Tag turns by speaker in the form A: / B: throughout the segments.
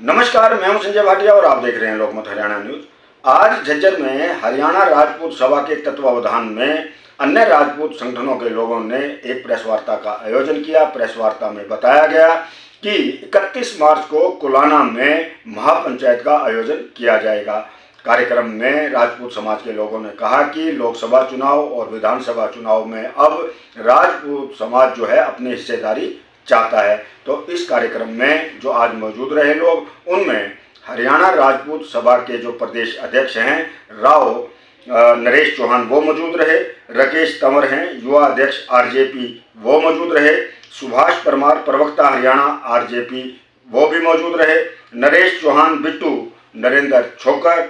A: नमस्कार, मैं हूं संजय भाटिया और आप देख रहे हैं लोकमत हरियाणा न्यूज। आज झज्जर में हरियाणा राजपूत सभा के तत्वावधान में अन्य राजपूत संगठनों के लोगों ने एक प्रेस वार्ता का आयोजन किया। प्रेस वार्ता में बताया गया कि 31 मार्च को कुलाना में महापंचायत का आयोजन किया जाएगा। कार्यक्रम में राजपूत समाज के लोगों ने कहा कि लोकसभा चुनाव और विधानसभा चुनाव में अब राजपूत समाज जो है अपनी हिस्सेदारी चाहता है। तो इस कार्यक्रम में जो आज मौजूद रहे लोग, उनमें हरियाणा राजपूत सभा के जो प्रदेश अध्यक्ष हैं राव नरेश चौहान वो मौजूद रहे, राकेश तंवर हैं युवा अध्यक्ष आरजेपी वो मौजूद रहे, सुभाष परमार प्रवक्ता हरियाणा आरजेपी वो भी मौजूद रहे, नरेश चौहान बिट्टू, नरेंद्र छोकर,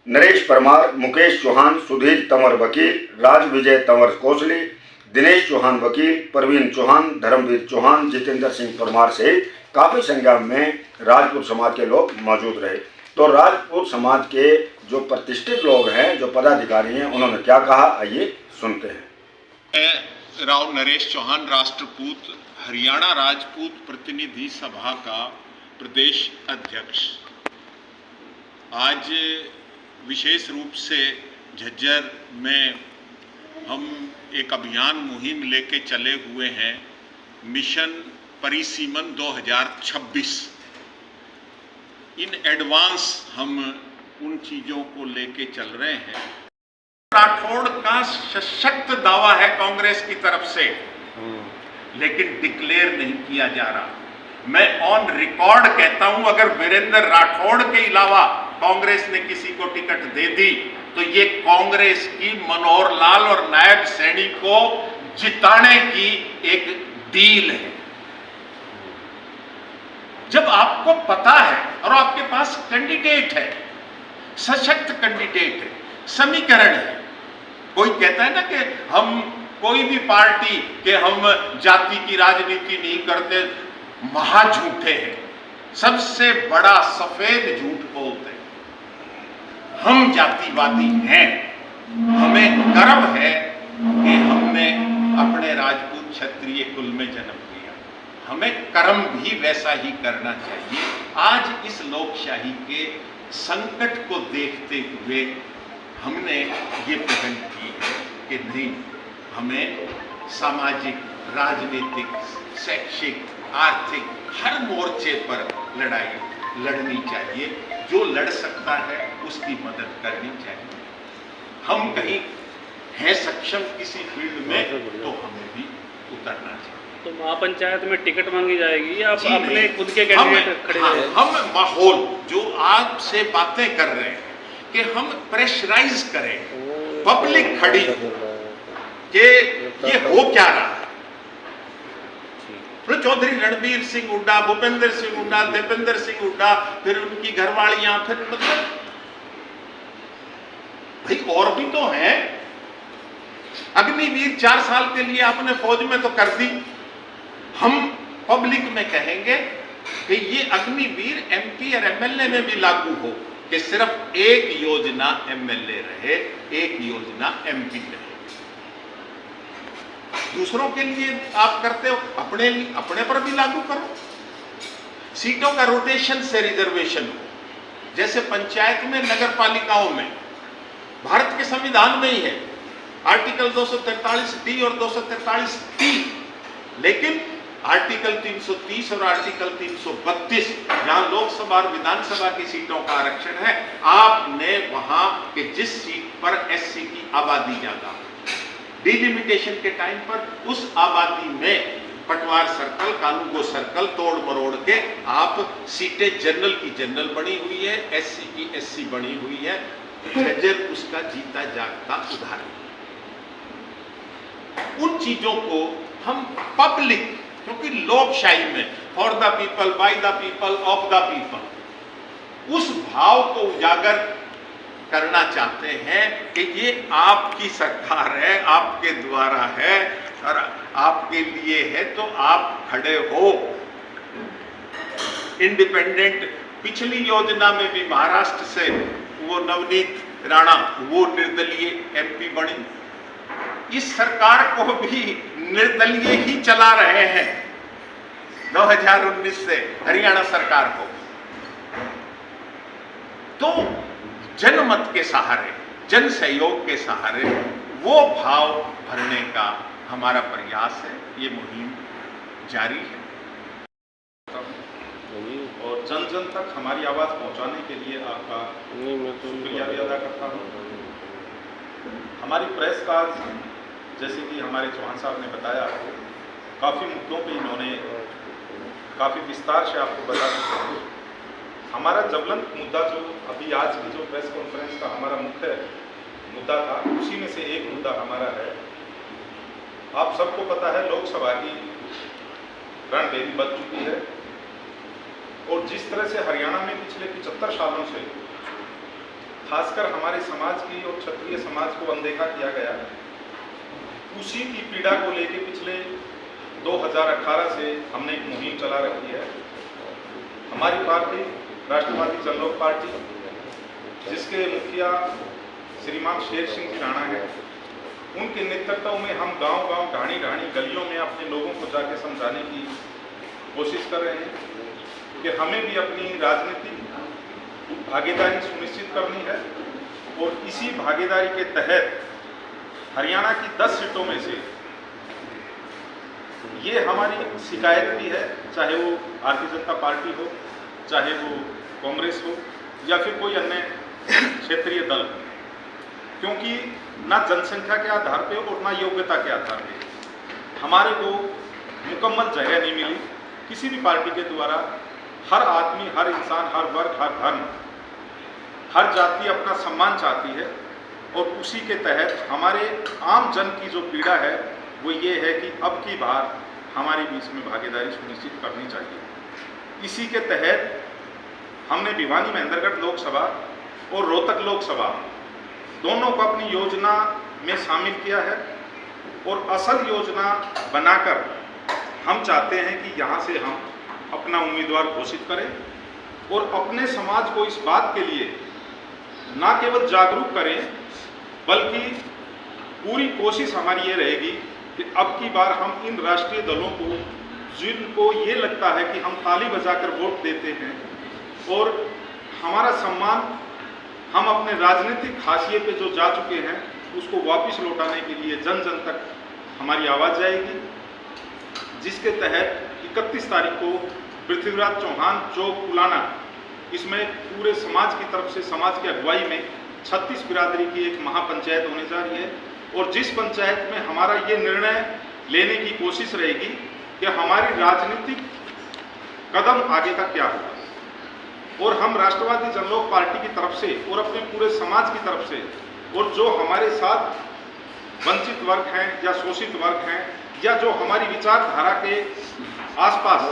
A: नरेश परमार, मुकेश चौहान, सुधीर तंवर वकील, राज विजय तंवर कोसली, दिनेश चौहान वकील, प्रवीण चौहान, धर्मवीर चौहान, जितेंद्र सिंह परमार सहित काफ़ी संख्या में राजपूत समाज के लोग मौजूद रहे। तो राजपूत समाज के जो प्रतिष्ठित लोग हैं, जो पदाधिकारी हैं, उन्होंने क्या कहा, आइए सुनते हैं।
B: राव नरेश चौहान, राष्ट्रपूत हरियाणा राजपूत प्रतिनिधि सभा का प्रदेश अध्यक्ष। आज विशेष रूप से झज्जर में हम एक अभियान मुहिम लेके चले हुए हैं, मिशन परिसीमन 2026। इन एडवांस हम उन चीजों को लेके चल रहे हैं। राठौड़ का सशक्त दावा है कांग्रेस की तरफ से, लेकिन डिक्लेयर नहीं किया जा रहा। मैं ऑन रिकॉर्ड कहता हूं, अगर वीरेंद्र राठौड़ के अलावा कांग्रेस ने किसी को टिकट दे दी तो ये कांग्रेस की मनोहर लाल और नायब सैनी को जिताने की एक डील है। जब आपको पता है और आपके पास कैंडिडेट है, सशक्त कैंडिडेट है, समीकरण है। कोई कहता है ना कि हम कोई भी पार्टी के हम जाति की राजनीति नहीं करते, महाझूठे हैं, सबसे बड़ा सफेद झूठ बोलते हैं। हम जातिवादी हैं। हमें गर्व है कि हमने अपने राजपूत क्षत्रिय कुल में जन्म लिया। हमें कर्म भी वैसा ही करना चाहिए। आज इस लोकशाही के संकट को देखते हुए हमने ये पहल की है कि नहीं, हमें सामाजिक, राजनीतिक, शैक्षिक, आर्थिक हर मोर्चे पर लड़ाई लड़नी चाहिए। जो लड़ सकता है उसकी मदद करनी चाहिए। हम कहीं हैं सक्षम किसी फील्ड में तो हमें भी उतरना चाहिए।
C: तो महापंचायत में टिकट मांगी जाएगी या आप अपने खुद के कैंडिडेट खड़े हैं?
B: हम माहौल जो आपसे बातें कर रहे हैं कि हम प्रेशराइज करें, पब्लिक खड़ी कि ये हो क्या रहा है। चौधरी रणबीर सिंह हुड्डा, भूपेंद्र सिंह हुड्डा, दीपेंद्र सिंह हुड्डा, फिर उनकी घरवालियां, फिर मतलब भाई और भी तो हैं। अग्निवीर 4 साल के लिए आपने फौज में तो कर दी। हम पब्लिक में कहेंगे कि ये अग्निवीर एमपी और एमएलए में भी लागू हो कि सिर्फ एक योजना एमएलए रहे, एक योजना एमपी रहे। दूसरों के लिए आप करते हो, अपने पर भी लागू करो। सीटों का रोटेशन से रिजर्वेशन हो, जैसे पंचायत में, नगर पालिकाओं में, भारत के संविधान में ही है आर्टिकल 243D और 243T। लेकिन आर्टिकल 330 और आर्टिकल 332 जहां लोकसभा और विधानसभा की सीटों का आरक्षण है, आपने वहां के जिस सीट पर एससी की आबादी ज्यादा, डिलिमिटेशन के टाइम पर उस आबादी में पटवार सर्कल, कानूगो सर्कल तोड़ मरोड़ के आप सीटें जनरल की जनरल बनी हुई है, एससी की एससी बनी हुई है। झज्जर उसका जीता जागता उदाहरण। उन चीजों को हम पब्लिक, क्योंकि लोकशाही में for the people, by the people, of the people, उस भाव को उजागर करना चाहते हैं कि ये आपकी सरकार है, आपके द्वारा है और आपके लिए है, तो आप खड़े हो। इंडिपेंडेंट पिछली योजना में भी महाराष्ट्र से वो नवनीत राणा वो निर्दलीय एमपी बनी। इस सरकार को भी निर्दलीय ही चला रहे हैं 2019 से हरियाणा सरकार को। तो जनमत के सहारे, जन सहयोग के सहारे वो भाव भरने का हमारा प्रयास है। ये मुहिम जारी है और जन जन तक हमारी आवाज़ पहुंचाने के लिए आपका शुक्रिया भी अदा करता हूँ। हमारी प्रेस का जैसे कि हमारे चौहान साहब ने बताया, काफ़ी मुद्दों पे इन्होंने काफ़ी विस्तार से आपको बता चुके हैं। हमारा ज्वलंत मुद्दा जो अभी आज की जो प्रेस कॉन्फ्रेंस का हमारा मुख्य मुद्दा था, उसी में से एक मुद्दा हमारा है। आप सबको पता है लोकसभा की रणभेरी बच चुकी है और जिस तरह से हरियाणा में पिछले 75 सालों से खासकर हमारे समाज की और क्षत्रिय समाज को अनदेखा किया गया, उसी की पीड़ा को लेकर पिछले 2018 से हमने एक मुहिम चला रखी है। हमारी पार्टी राष्ट्रवादी जनलोक पार्टी, जिसके मुखिया श्रीमान शेर सिंह राणा है, उनके नेतृत्व में हम गांव-गांव, ढाणी-ढाणी गलियों में अपने लोगों को जाके समझाने की कोशिश कर रहे हैं कि हमें भी अपनी राजनीतिक भागीदारी सुनिश्चित करनी है और इसी भागीदारी के तहत हरियाणा की 10 सीटों में से ये हमारी शिकायत भी है, चाहे वो भारतीय जनता पार्टी हो, चाहे वो कांग्रेस हो या फिर कोई अन्य क्षेत्रीय दल हो, क्योंकि ना जनसंख्या के आधार पे और ना योग्यता के आधार पे हमारे को मुकम्मल जगह नहीं मिली किसी भी पार्टी के द्वारा। हर आदमी, हर इंसान, हर वर्ग, हर धर्म, हर जाति अपना सम्मान चाहती है और उसी के तहत हमारे आम जन की जो पीड़ा है वो ये है कि अब की बार हमारे बीच में भागीदारी सुनिश्चित करनी चाहिए। इसी के तहत हमने भिवानी महेंद्रगढ़ लोकसभा और रोहतक लोकसभा दोनों को अपनी योजना में शामिल किया है और असल योजना बनाकर हम चाहते हैं कि यहाँ से हम अपना उम्मीदवार घोषित करें और अपने समाज को इस बात के लिए ना केवल जागरूक करें, बल्कि पूरी कोशिश हमारी ये रहेगी कि अब की बार हम इन राष्ट्रीय दलों को, जिनको ये लगता है कि हम ताली बजाकर वोट देते हैं और हमारा सम्मान हम अपने राजनीतिक हाशिए पे जो जा चुके हैं उसको वापस लौटाने के लिए जन जन तक हमारी आवाज़ जाएगी, जिसके तहत 31 तारीख को पृथ्वीराज चौहान चौक पुलाना, इसमें पूरे समाज की तरफ से, समाज की अगुवाई में 36 बिरादरी की एक महापंचायत होने जा रही है और जिस पंचायत में हमारा ये निर्णय लेने की कोशिश रहेगी कि हमारी राजनीतिक कदम आगे का क्या होगा। और हम राष्ट्रवादी जनलोक पार्टी की तरफ से और अपने पूरे समाज की तरफ से और जो हमारे साथ वंचित वर्ग हैं या शोषित वर्ग हैं या जो हमारी विचारधारा के आसपास,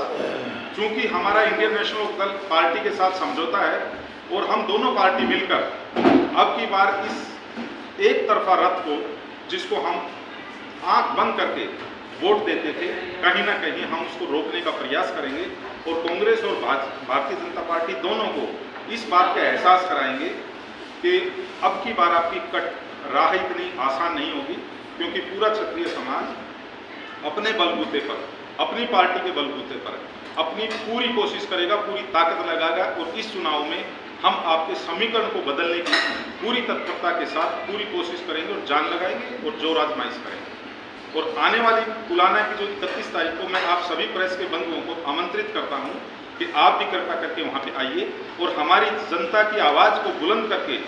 B: चूंकि हमारा इंडियन नेशनल दल पार्टी के साथ समझौता है और हम दोनों पार्टी मिलकर अब की बार इस एक तरफा रथ को, जिसको हम आंख बंद करके वोट देते थे, कहीं ना कहीं हम उसको रोकने का प्रयास करेंगे और कांग्रेस और भारतीय जनता पार्टी दोनों को इस बात का एहसास कराएंगे कि अब की बार आपकी राह इतनी आसान नहीं होगी, क्योंकि पूरा क्षत्रिय समाज अपने बलबूते पर, अपनी पार्टी के बलबूते पर अपनी पूरी कोशिश करेगा, पूरी ताकत लगाएगा और इस चुनाव में हम आपके समीकरण को बदलने की पूरी तत्परता के साथ पूरी कोशिश करेंगे और जान लगाएंगे और जोर आजमाइश करेंगे। और आने वाली पुलाना की जो 31 तारीख को मैं आप सभी प्रेस के बंधुओं को आमंत्रित करता हूं कि आप भी कृपा करके वहां पे आइए और हमारी जनता की आवाज़ को बुलंद करके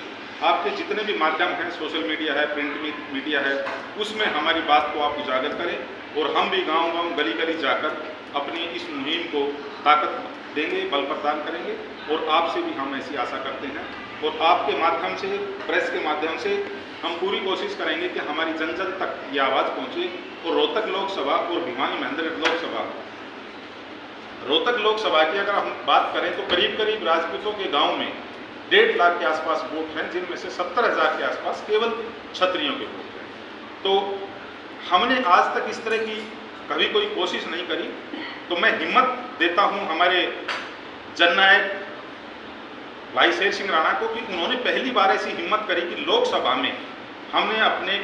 B: आपके जितने भी माध्यम हैं, सोशल मीडिया है, प्रिंट मीडिया है, उसमें हमारी बात को आप उजागर करें और हम भी गांव-गांव, गली-गली जाकर अपनी इस मुहिम को ताकत देंगे, बल प्रदान करेंगे और आपसे भी हम ऐसी आशा करते हैं। और आपके माध्यम से, प्रेस के माध्यम से हम पूरी कोशिश करेंगे कि हमारी जन जन तक ये आवाज़ पहुँचे और रोहतक लोकसभा और भिवानी महेंद्रगढ़ लोकसभा, रोहतक लोकसभा की अगर हम बात करें तो करीब करीब राजपूतों के गाँव में 1.5 लाख के आसपास वोट हैं, जिनमें से 70,000 के आसपास केवल क्षत्रियों के वोट हैं। तो हमने आज तक इस तरह की कभी कोई कोशिश नहीं करी, तो मैं हिम्मत देता हूं हमारे जननायक भाई शेर सिंह राणा को कि उन्होंने पहली बार ऐसी हिम्मत करी कि लोकसभा में हमने अपने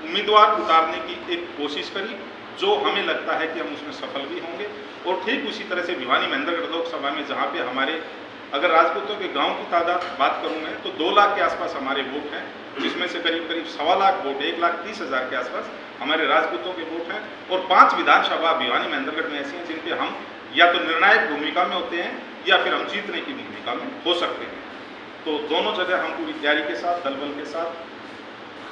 B: उम्मीदवार उतारने की एक कोशिश करी, जो हमें लगता है कि हम उसमें सफल भी होंगे। और ठीक उसी तरह से भिवानी महेंद्रगढ़ लोकसभा में, जहाँ पे हमारे
D: अगर राजपूतों के गांव की तादाद बात करूं मैं तो 2 लाख के आसपास हमारे वोट हैं, जिसमें से करीब करीब 1.25 लाख वोट, 1,30,000 के आसपास हमारे राजपूतों के वोट हैं। और 5 विधानसभा भिवानी महेंद्रगढ़ में ऐसी हैं जिन पे हम या तो निर्णायक भूमिका में होते हैं या फिर हम जीतने की भूमिका में हो सकते हैं। तो दोनों जगह हम पूरी तैयारी के साथ, दल बल के साथ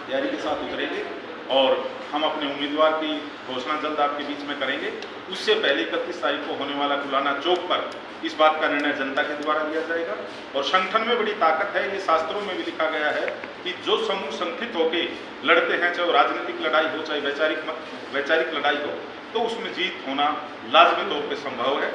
D: तैयारी के साथ उतरेंगे और हम अपने उम्मीदवार की घोषणा जल्द आपके बीच में करेंगे। उससे पहले 31 तारीख को होने वाला कुलाना चौक पर इस बात का निर्णय जनता के द्वारा लिया जाएगा। और संगठन में बड़ी ताकत है, ये शास्त्रों में भी लिखा गया है कि जो समूह संगठित होकर लड़ते हैं, चाहे राजनीतिक लड़ाई हो चाहे वैचारिक लड़ाई हो, तो उसमें जीत होना लाजमी तौर पर संभव है।